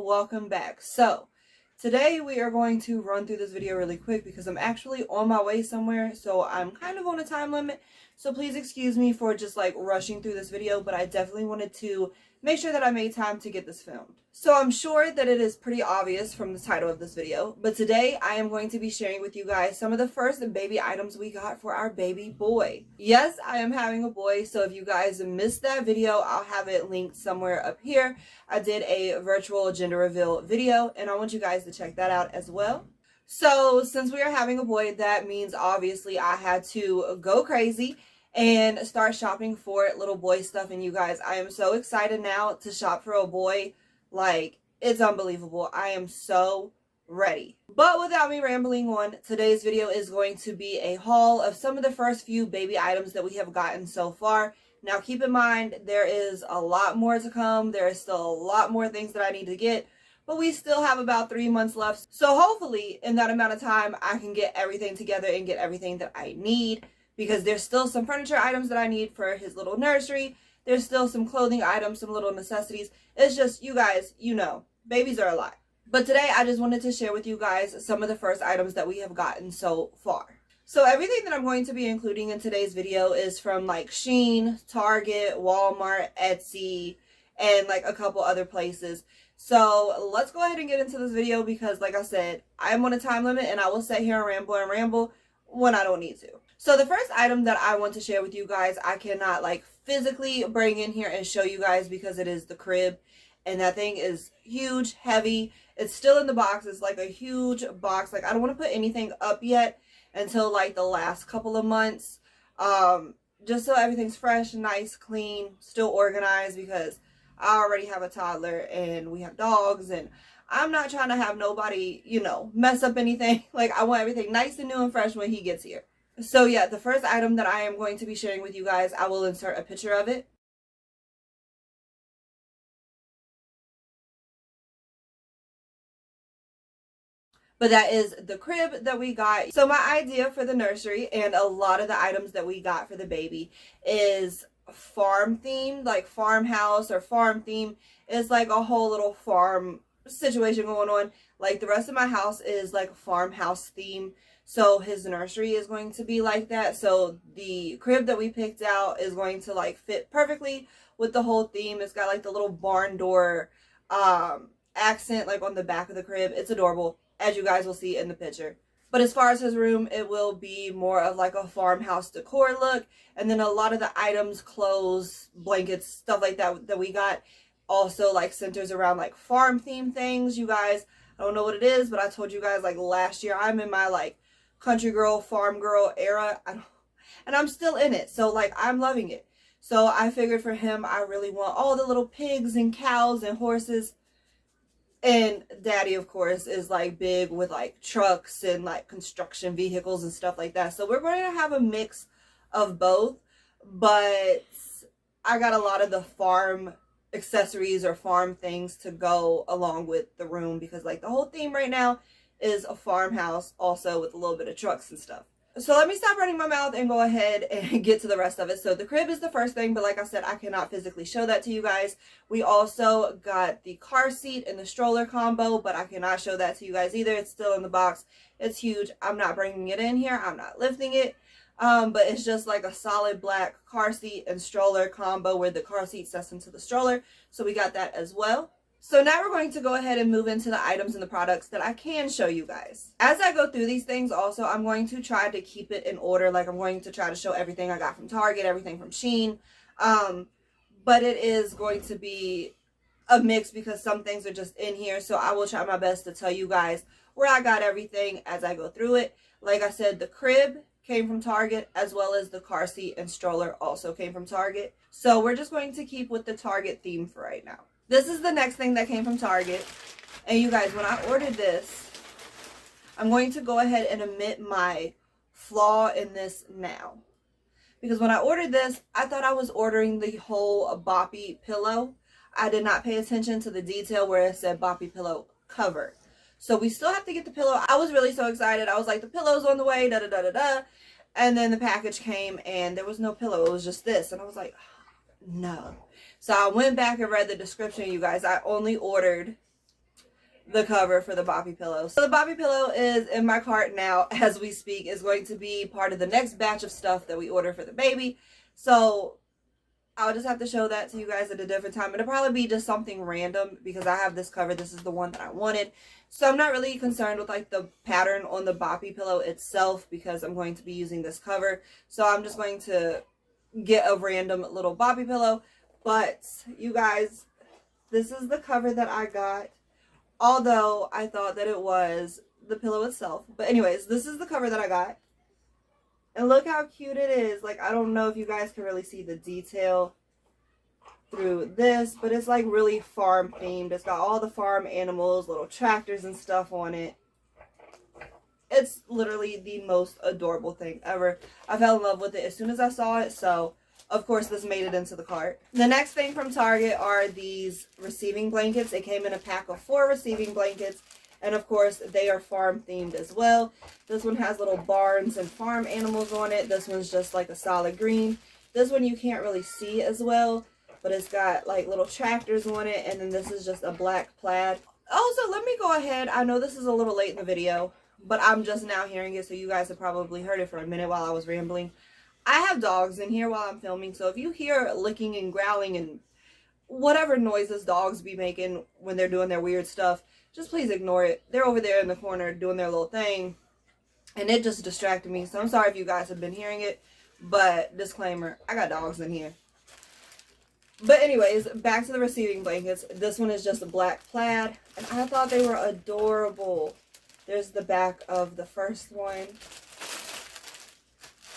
welcome back. So today we are going to run through this video really quick because I'm actually on my way somewhere, so I'm kind of on a time limit, so please excuse me for just like rushing through this video, but I definitely wanted to make sure that I made time to get this filmed. So I'm sure that it is pretty obvious from the title of this video, but today I am going to be sharing with you guys some of the first baby items we got for our baby boy. Yes, I am having a boy, so if you guys missed that video, I'll have it linked somewhere up here. I did a virtual gender reveal video, and I want you guys to check that out as well. So since we are having a boy, that means obviously I had to go crazy and start shopping for little boy stuff. And you guys, I am so excited now to shop for a boy. Like, it's unbelievable. I am so ready. But without me rambling on, today's video is going to be a haul of some of the first few baby items that we have gotten so far. Now keep in mind, there is a lot more to come. There is still a lot more things that I need to get, but we still have about 3 months left. So hopefully in that amount of time, I can get everything together and get everything that I need, because there's still some furniture items that I need for his little nursery. There's still some clothing items, some little necessities. It's just, you guys, you know, babies are a lot. But today I just wanted to share with you guys some of the first items that we have gotten so far. So everything that I'm going to be including in today's video is from like Shein, Target, Walmart, Etsy, and like a couple other places. So let's go ahead and get into this video because, like I said, I'm on a time limit and I will sit here and ramble when I don't need to. So the first item that I want to share with you guys, I cannot like physically bring in here and show you guys because it is the crib. And that thing is huge, heavy. It's still in the box. It's like a huge box. Like, I don't want to put anything up yet until like the last couple of months. Just so everything's fresh, nice, clean, still organized, because I already have a toddler and we have dogs, and I'm not trying to have nobody, you know, mess up anything. Like, I want everything nice and new and fresh when he gets here. So yeah, the first item that I am going to be sharing with you guys, I will insert a picture of it. But that is the crib that we got. So my idea for the nursery and a lot of the items that we got for the baby is farm themed, like farmhouse or farm theme. It's like a whole little farm situation going on. Like, the rest of my house is like a farmhouse theme. So his nursery is going to be like that. So the crib that we picked out is going to like fit perfectly with the whole theme. It's got like the little barn door accent like on the back of the crib. It's adorable, as you guys will see in the picture. But as far as his room, it will be more of like a farmhouse decor look. And then a lot of the items, clothes, blankets, stuff like that that we got also like centers around like farm themed things. You guys, I don't know what it is, but I told you guys like last year I'm in my like country girl, farm girl era. And I'm still in it. So like, I'm loving it. So I figured for him, I really want all the little pigs and cows and horses. And daddy, of course, is like big with like trucks and like construction vehicles and stuff like that. So we're going to have a mix of both. But I got a lot of the farm accessories or farm things to go along with the room, because like the whole theme right now is a farmhouse, also with a little bit of trucks and stuff. So let me stop running my mouth and go ahead and get to the rest of it. So the crib is the first thing, but like I said, I cannot physically show that to you guys. We also got the car seat and the stroller combo, but I cannot show that to you guys either. It's still in the box. It's huge. I'm not bringing it in here. I'm not lifting it. But it's just like a solid black car seat and stroller combo where the car seat sets into the stroller. So we got that as well. So now we're going to go ahead and move into the items and the products that I can show you guys. As I go through these things also, I'm going to try to keep it in order. Like, I'm going to try to show everything I got from Target, everything from Shein. But it is going to be a mix because some things are just in here. So I will try my best to tell you guys where I got everything as I go through it. Like I said, the crib came from Target, as well as the car seat and stroller also came from Target. So we're just going to keep with the Target theme for right now. This is the next thing that came from Target. And you guys, when I ordered this, I'm going to go ahead and admit my flaw in this now. Because when I ordered this, I thought I was ordering the whole boppy pillow. I did not pay attention to the detail where it said boppy pillow cover. So we still have to get the pillow. I was really so excited. I was like, the pillow's on the way, da da da da da. And then the package came and there was no pillow. It was just this. And I was like, no. So I went back and read the description, you guys. I only ordered the cover for the Boppy pillow. So the Boppy pillow is in my cart now as we speak. Is going to be part of the next batch of stuff that we order for the baby. So I'll just have to show that to you guys at a different time. It'll probably be just something random because I have this cover. This is the one that I wanted. So I'm not really concerned with like the pattern on the Boppy pillow itself because I'm going to be using this cover. So I'm just going to get a random little Boppy pillow. But you guys, this is the cover that I got. Although I thought that it was the pillow itself. But anyways, this is the cover that I got. And look how cute it is. Like, I don't know if you guys can really see the detail through this, but it's like really farm themed. It's got all the farm animals, little tractors and stuff on it. It's literally the most adorable thing ever. I fell in love with it as soon as I saw it, so of course this made it into the cart. The next thing from Target are these receiving blankets. It came in a pack of 4 receiving blankets. And of course, they are farm themed as well. This one has little barns and farm animals on it. This one's just like a solid green. This one you can't really see as well, but it's got like little tractors on it. And then this is just a black plaid. Also, let me go ahead. I know this is a little late in the video, but I'm just now hearing it. So you guys have probably heard it for a minute while I was rambling. I have dogs in here while I'm filming. So if you hear licking and growling and whatever noises dogs be making when they're doing their weird stuff, just please ignore it. They're over there in the corner doing their little thing. And it just distracted me. So I'm sorry if you guys have been hearing it. But disclaimer, I got dogs in here. But anyways, back to the receiving blankets. This one is just a black plaid. And I thought they were adorable. There's the back of the first one.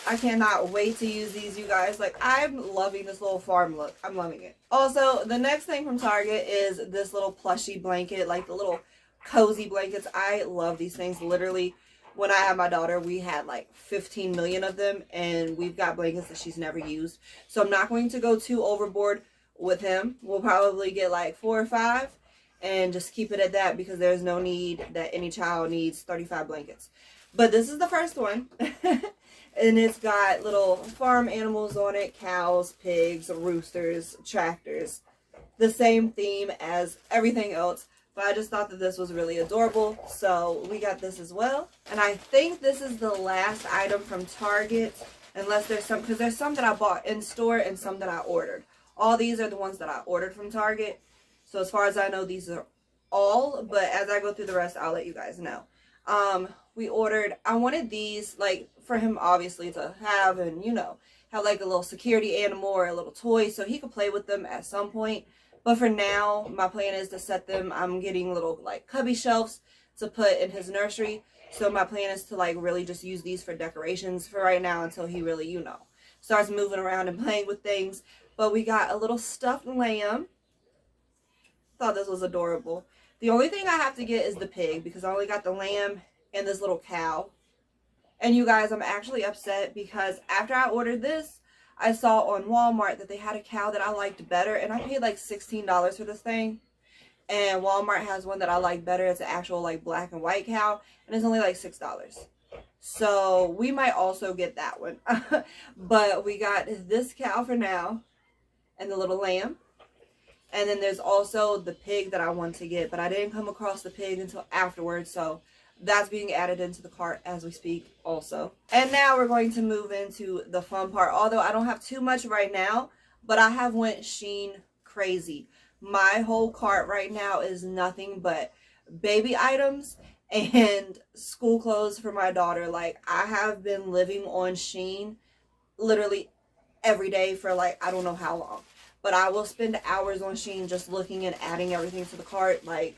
I cannot wait to use these, you guys. Like, I'm loving this little farm look. I'm loving it. Also, the next thing from Target is this little plushy blanket, like the little cozy blankets. I love these things. Literally, when I had my daughter, we had like 15 million of them, and we've got blankets that she's never used. So I'm not going to go too overboard with him. We'll probably get like 4 or 5 and just keep it at that because there's no need that any child needs 35 blankets. But this is the first one. And it's got little farm animals on it, cows, pigs, roosters, tractors. The same theme as everything else. But I just thought that this was really adorable. So we got this as well. And I think this is the last item from Target. Unless there's some, because there's some that I bought in store and some that I ordered. All these are the ones that I ordered from Target. So as far as I know, these are all. But as I go through the rest, I'll let you guys know. We ordered, I wanted these, like, for him, obviously, to have and, you know, have, like, a little security animal or a little toy so he could play with them at some point. But for now, my plan is to set them, I'm getting little, like, cubby shelves to put in his nursery. So my plan is to, like, really just use these for decorations for right now until he really, you know, starts moving around and playing with things. But we got a little stuffed lamb. Thought this was adorable. The only thing I have to get is the pig because I only got the lamb and this little cow. And you guys, I'm actually upset because after I ordered this, I saw on Walmart that they had a cow that I liked better, and I paid like $16 for this thing. And Walmart has one that I like better. It's an actual like black and white cow, and it's only like $6. So we might also get that one. But we got this cow for now and the little lamb. And then there's also the pig that I want to get, but I didn't come across the pig until afterwards, so that's being added into the cart as we speak also. And now we're going to move into the fun part. Although I don't have too much right now, but I have went Shein crazy. My whole cart right now is nothing but baby items and school clothes for my daughter. Like, I have been living on Shein literally every day for like, I don't know how long. But I will spend hours on Shein just looking and adding everything to the cart. Like,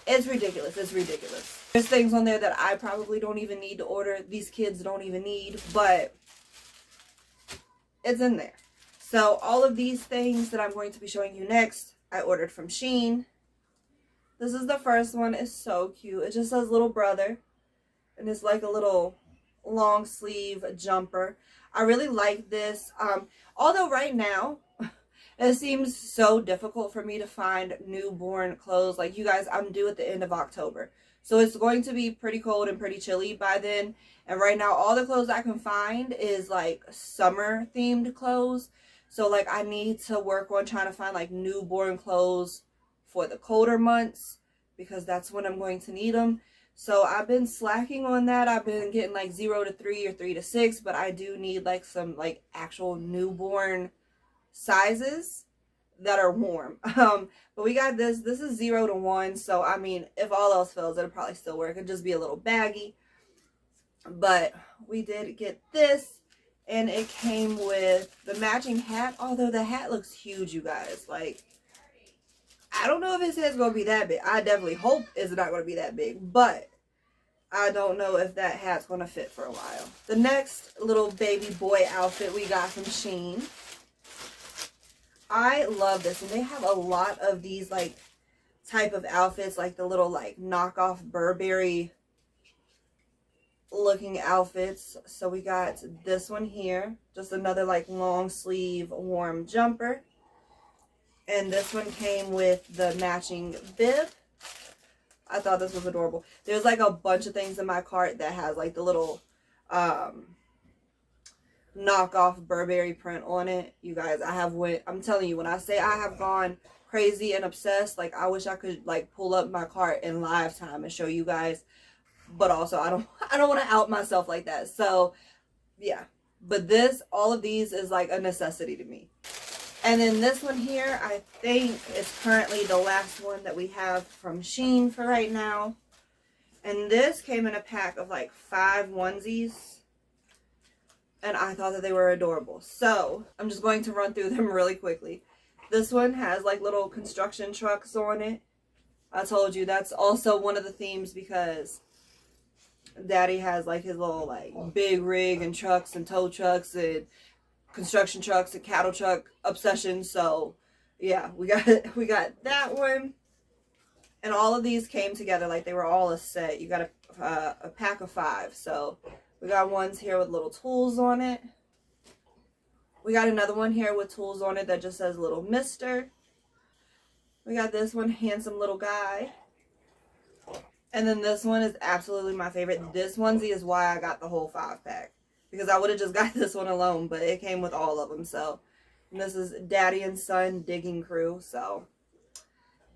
it's ridiculous. It's ridiculous. There's things on there that I probably don't even need to order. These kids don't even need. But it's in there. So all of these things that I'm going to be showing you next, I ordered from Shein. This is the first one. It's so cute. It just says little brother. And it's like a little long sleeve jumper. I really like this. Although right now, it seems so difficult for me to find newborn clothes. Like, you guys, I'm due at the end of October. So it's going to be pretty cold and pretty chilly by then. And right now, all the clothes I can find is like summer themed clothes. So like, I need to work on trying to find like newborn clothes for the colder months because that's when I'm going to need them. So I've been slacking on that. I've been getting like 0 to 3 or 3 to 6, but I do need like some like actual newborn sizes that are warm. But we got this. This is 0 to 1. So I mean, if all else fails, it'll probably still work. It'd just be a little baggy. But we did get this, and it came with the matching hat. Although the hat looks huge, you guys. Like, I don't know if his head's going to be that big. I definitely hope it's not going to be that big. But I don't know if that hat's going to fit for a while. The next little baby boy outfit we got from Shein. I love this. And they have a lot of these, like, type of outfits. Like the little, like, knockoff Burberry looking outfits. So we got this one here. Just another, like, long sleeve warm jumper. And this one came with the matching bib. I thought this was adorable. There's like a bunch of things in my cart that has like the little knockoff Burberry print on it. You guys, I'm telling you, when I say I have gone crazy and obsessed, like I wish I could like pull up my cart in live time and show you guys. But also I don't want to out myself like that. So yeah. But all of these is like a necessity to me. And then this one here, I think is currently the last one that we have from Shein for right now. And this came in a pack of like 5 onesies. And I thought that they were adorable. So I'm just going to run through them really quickly. This one has like little construction trucks on it. I told you that's also one of the themes because Daddy has like his little like big rig and trucks and tow trucks and construction trucks and cattle truck obsession. So yeah, we got that one, and all of these came together like they were all a set. You got a pack of 5. So we got ones here with little tools on it. We got another one here with tools on it that just says little mister. We got this one, handsome little guy. And then this one is absolutely my favorite. This onesie is why I got the whole 5 pack. Because I would have just got this one alone, but it came with all of them. So, and this is Daddy and Son Digging Crew. So,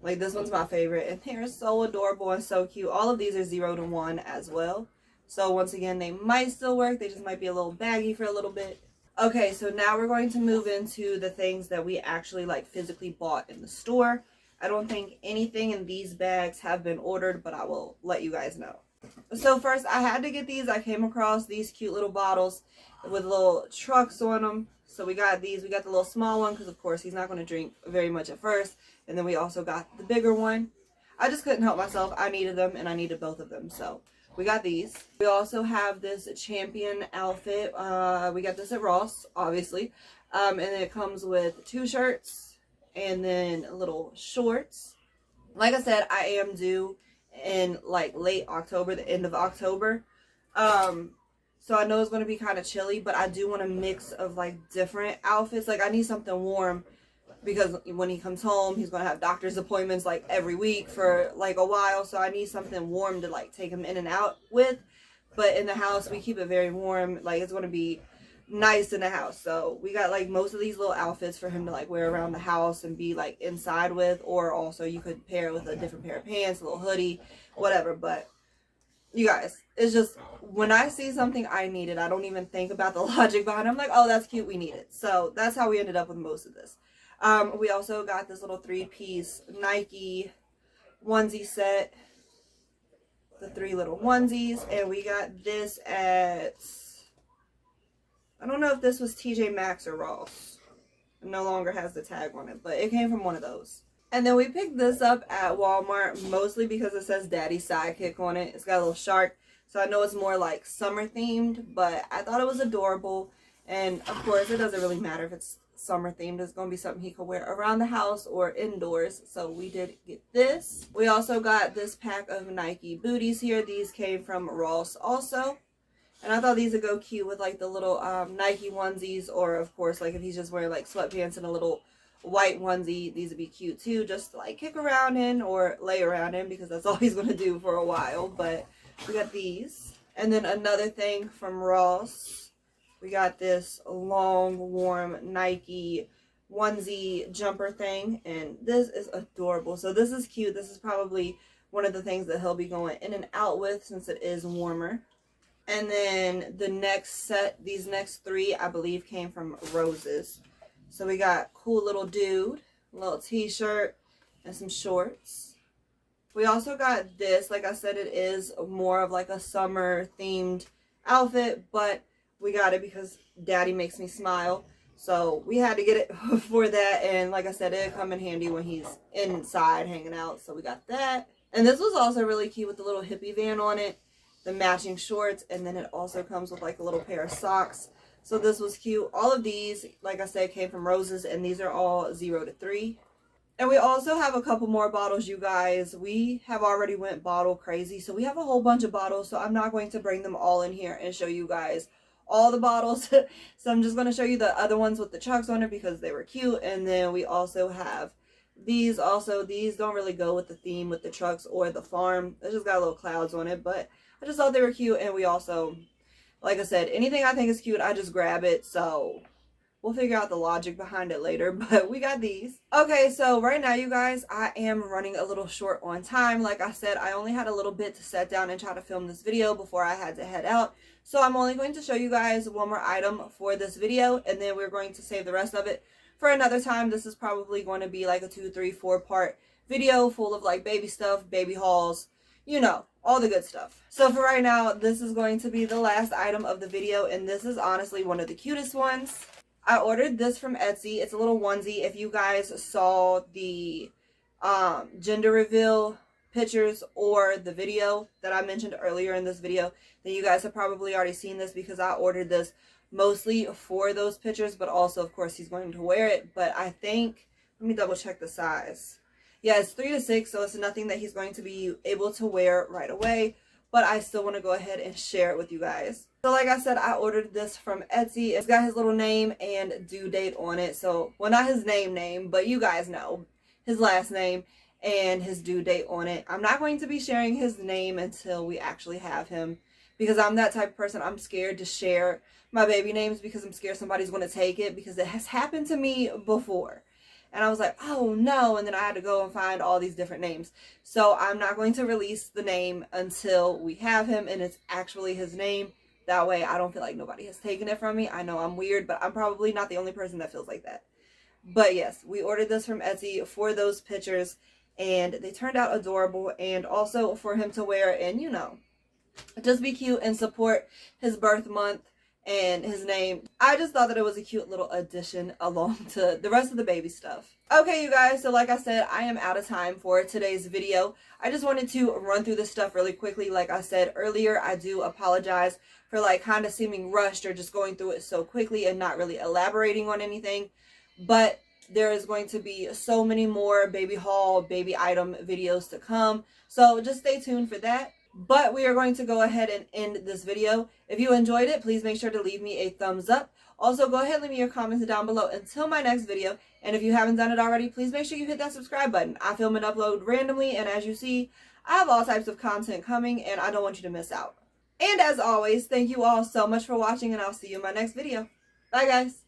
like, this one's my favorite. And they're so adorable and so cute. All of these are 0 to 1 as well. So, once again, they might still work. They just might be a little baggy for a little bit. Okay, so now we're going to move into the things that we actually, like, physically bought in the store. I don't think anything in these bags have been ordered, but I will let you guys know. So first, I had to get these. I came across these cute little bottles with little trucks on them. So we got these. We got the little small one because, of course, he's not going to drink very much at first. And then we also got the bigger one. I just couldn't help myself. I needed them, and I needed both of them. So we got these. We also have this champion outfit. We got this at Ross, obviously. And then it comes with 2 shirts and then little shorts. Like I said, I am due in like late October, the end of October. So I know it's going to be kind of chilly, but I do want a mix of like different outfits. Like I need something warm because when he comes home, he's going to have doctor's appointments like every week for like a while. So I need something warm to like take him in and out with. But in the house, we keep it very warm. Like it's going to be nice in the house. So we got like most of these little outfits for him to like wear around the house and be like inside with, or also you could pair it with a different pair of pants, a little hoodie, whatever. But you guys, it's just when I see something I need it, I don't even think about the logic behind it. I'm like, oh, that's cute, we need it. So that's how we ended up with most of this. We also got this little 3-piece Nike onesie set, the 3 little onesies, and we got this at, I don't know if this was TJ Maxx or Ross. It no longer has the tag on it, but it came from one of those. And then we picked this up at Walmart, mostly because it says Daddy Sidekick on it. It's got a little shark, so I know it's more like summer themed, but I thought it was adorable. And of course, it doesn't really matter if it's summer themed. It's going to be something he could wear around the house or indoors. So we did get this. We also got this pack of Nike booties here. These came from Ross also. And I thought these would go cute with like the little Nike onesies, or of course like if he's just wearing like sweatpants and a little white onesie, these would be cute too, just to like kick around in or lay around in, because that's all he's going to do for a while. But we got these. And then another thing from Ross, we got this long warm Nike onesie jumper thing, and this is adorable. So this is cute. This is probably one of the things that he'll be going in and out with since it is warmer. And then the next set, these next three, I believe came from Roses. So we got cool little dude, little t-shirt, and some shorts. We also got this, like I said, it is more of like a summer themed outfit, but we got it because Daddy makes me smile. So we had to get it for that. And like I said, it'll come in handy when he's inside hanging out. So we got that. And this was also really cute with the little hippie van on it, the matching shorts, and then it also comes with like a little pair of socks. So this was cute. All of these, like I said, came from Roses, and these are all 0 to 3. And we also have a couple more bottles, you guys. We have already went bottle crazy, so we have a whole bunch of bottles, so I'm not going to bring them all in here and show you guys all the bottles. So I'm just going to show you the other ones with the chucks on it because they were cute. And then we also have these also. These don't really go with the theme with the trucks or the farm. They just got little clouds on it, but I just thought they were cute. And we also, like I said, anything I think is cute, I just grab it. So we'll figure out the logic behind it later, but we got these. Okay, so right now, you guys, I am running a little short on time. Like I said, I only had a little bit to set down and try to film this video before I had to head out. So I'm only going to show you guys one more item for this video, and then we're going to save the rest of it for another time. This is probably going to be like a 2, 3, 4 part video full of like baby stuff, baby hauls, you know, all the good stuff. So for right now, this is going to be the last item of the video, and this is honestly one of the cutest ones. I ordered this from Etsy. It's a little onesie. If you guys saw the gender reveal pictures or the video that I mentioned earlier in this video, then you guys have probably already seen this because I ordered this mostly for those pictures, but also, of course, he's going to wear it. But I think, let me double check the size. Yeah, it's 3 to 6, so it's nothing that he's going to be able to wear right away, but I still want to go ahead and share it with you guys. So like I said, I ordered this from Etsy. It's got his little name and due date on it. So, well, not his name, but you guys know his last name and his due date on it. I'm not going to be sharing his name until we actually have him, because I'm that type of person. I'm scared to share my baby names because I'm scared somebody's going to take it, because it has happened to me before. And I was like, oh no, and then I had to go and find all these different names. So I'm not going to release the name until we have him and it's actually his name. That way I don't feel like nobody has taken it from me. I know I'm weird, but I'm probably not the only person that feels like that. But yes, we ordered this from Etsy for those pictures, and they turned out adorable, and also for him to wear and, you know, just be cute and support his birth month and his name. I just thought that it was a cute little addition along to the rest of the baby stuff. Okay, you guys, so like I said, I am out of time for today's video. I just wanted to run through this stuff really quickly. Like I said earlier, I do apologize for like kind of seeming rushed or just going through it so quickly and not really elaborating on anything. But there is going to be so many more baby haul, baby item videos to come. So just stay tuned for that. But we are going to go ahead and end this video. If you enjoyed it, please make sure to leave me a thumbs up. Also, go ahead and leave me your comments down below until my next video. And if you haven't done it already, please make sure you hit that subscribe button. I film and upload randomly, and as you see, I have all types of content coming, and I don't want you to miss out. And as always, thank you all so much for watching, and I'll see you in my next video. Bye, guys.